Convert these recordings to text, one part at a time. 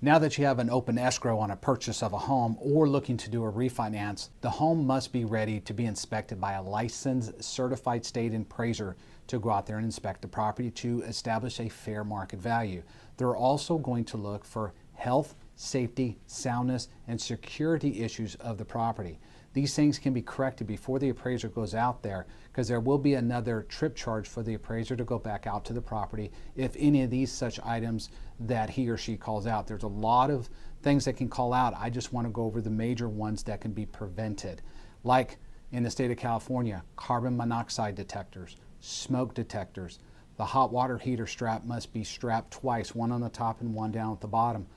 Now that you have an open escrow on a purchase of a home or looking to do a refinance, the home must be ready to be inspected by a licensed certified state appraiser to go out there and inspect the property to establish a fair market value. They're also going to look for health, safety, soundness, and security issues of the property. These things can be corrected before the appraiser goes out there, because there will be another trip charge for the appraiser to go back out to the property if any of these such items that he or she calls out. There's a lot of things that can call out. I just want to go over the major ones that can be prevented. Like in the state of California, carbon monoxide detectors, smoke detectors. The hot water heater strap must be strapped twice, one on the top and one down at the bottom.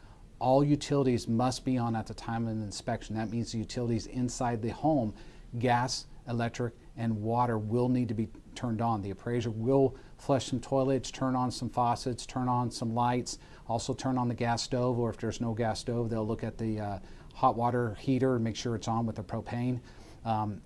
All utilities must be on at the time of the inspection. That means the utilities inside the home, gas, electric, and water will need to be turned on. The appraiser will flush some toilets, turn on some faucets, turn on some lights, also turn on the gas stove, or if there's no gas stove, they'll look at the hot water heater and make sure it's on with the propane.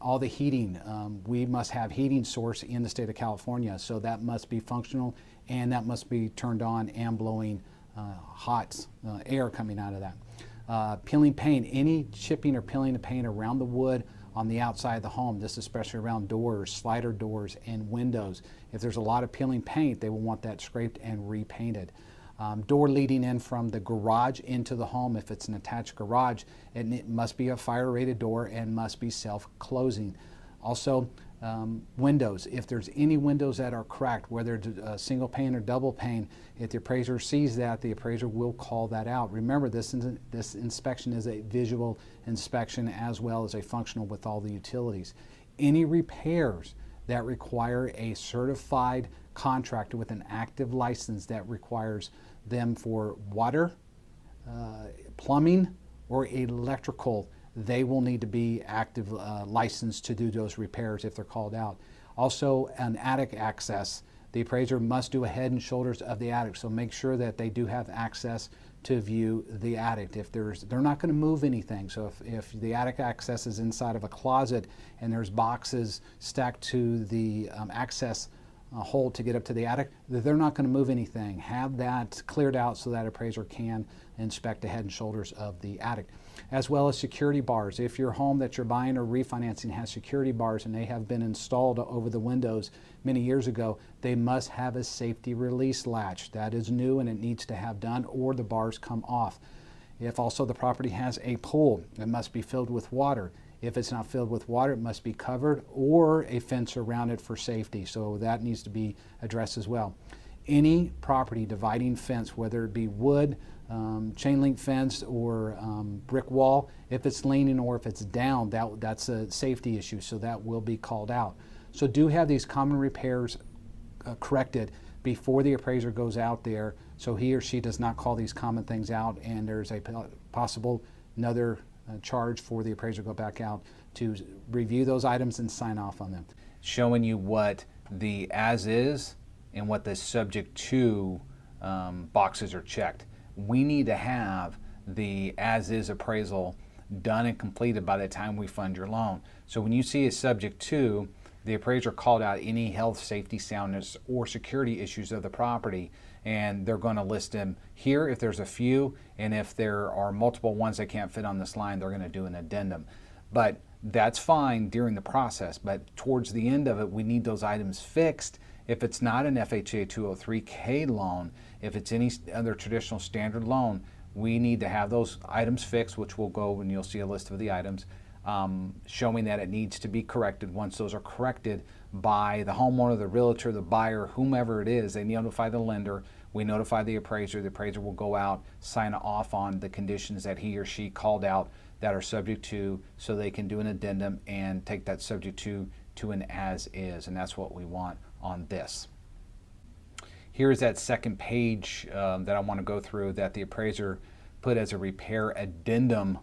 All the heating, we must have heating source in the state of California, so that must be functional and that must be turned on and blowing hot air coming out of that. Peeling paint, any chipping or peeling of paint around the wood on the outside of the home, this especially around doors, slider doors, and windows. If there's a lot of peeling paint, they will want that scraped and repainted. Door leading in from the garage into the home, if it's an attached garage, it must be a fire rated door and must be self-closing. Also, windows, if there's any windows that are cracked, whether it's a single pane or double pane, if the appraiser sees that, the appraiser will call that out. Remember, this inspection is a visual inspection as well as a functional with all the utilities. Any repairs that require a certified contractor with an active license that requires them for water, plumbing, or electrical, they will need to be active licensed to do those repairs if they're called out. Also, an attic access. The appraiser must do a head and shoulders of the attic, so make sure that they do have access to view the attic. They're not going to move anything, so if the attic access is inside of a closet and there's boxes stacked to the access hole to get up to the attic, they're not going to move anything. Have that cleared out so that appraiser can inspect the head and shoulders of the attic. As well as security bars. If your home that you're buying or refinancing has security bars and they have been installed over the windows many years ago, they must have a safety release latch. That is new and it needs to have done, or the bars come off. If also the property has a pool, it must be filled with water. If it's not filled with water, it must be covered or a fence around it for safety. So that needs to be addressed as well. Any property dividing fence, whether it be wood, chain link fence, or brick wall, if it's leaning or if it's down, that's a safety issue, so that will be called out. So do have these common repairs corrected before the appraiser goes out there, so he or she does not call these common things out and there's a possible another charge for the appraiser to go back out to review those items and sign off on them. Showing you what the as is and what the subject to boxes are checked. We need to have the as is appraisal done and completed by the time we fund your loan. So when you see a subject to, the appraiser called out any health, safety, soundness, or security issues of the property, and they're going to list them here if there's a few, and if there are multiple ones that can't fit on this line, they're going to do an addendum. But that's fine during the process, but towards the end of it, we need those items fixed. If it's not an FHA 203K loan, if it's any other traditional standard loan, we need to have those items fixed, which will go and you'll see a list of the items, showing that it needs to be corrected. Once those are corrected by the homeowner, the realtor, the buyer, whomever it is, they notify the lender, we notify the appraiser will go out, sign off on the conditions that he or she called out that are subject to, so they can do an addendum and take that subject to an as is, and that's what we want on this. Here's that second page that I want to go through that the appraiser put as a repair addendum,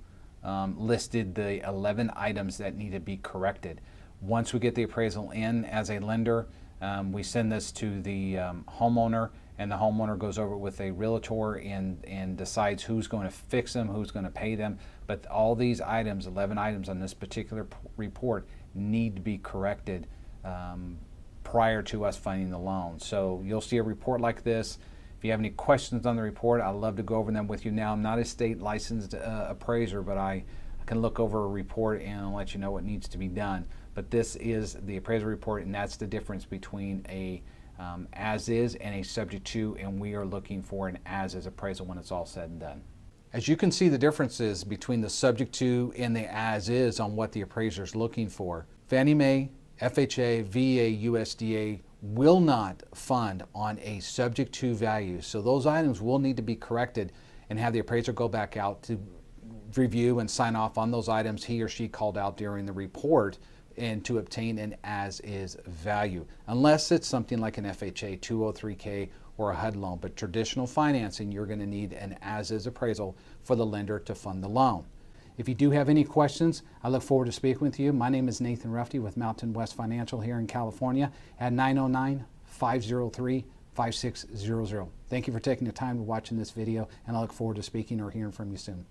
listed the 11 items that need to be corrected. Once we get the appraisal in as a lender, we send this to the homeowner, and the homeowner goes over with a realtor and decides who's going to fix them, who's going to pay them. But all these items, 11 items on this particular report, need to be corrected prior to us funding the loan. So you'll see a report like this. If you have any questions on the report, I'd love to go over them with you now. I'm not a state licensed appraiser, but I can look over a report and let you know what needs to be done. But this is the appraisal report, and that's the difference between a as-is and a subject to, and we are looking for an as-is appraisal when it's all said and done. As you can see the differences between the subject to and the as-is on what the appraiser is looking for. Fannie Mae, FHA, VA, USDA will not fund on a subject to value. So those items will need to be corrected and have the appraiser go back out to review and sign off on those items he or she called out during the report and to obtain an as-is value, unless it's something like an FHA 203K or a HUD loan. But traditional financing, you're going to need an as-is appraisal for the lender to fund the loan. If you do have any questions, I look forward to speaking with you. My name is Nathan Rufty with Mountain West Financial here in California at 909-503-5600. Thank you for taking the time to watching this video, and I look forward to speaking or hearing from you soon.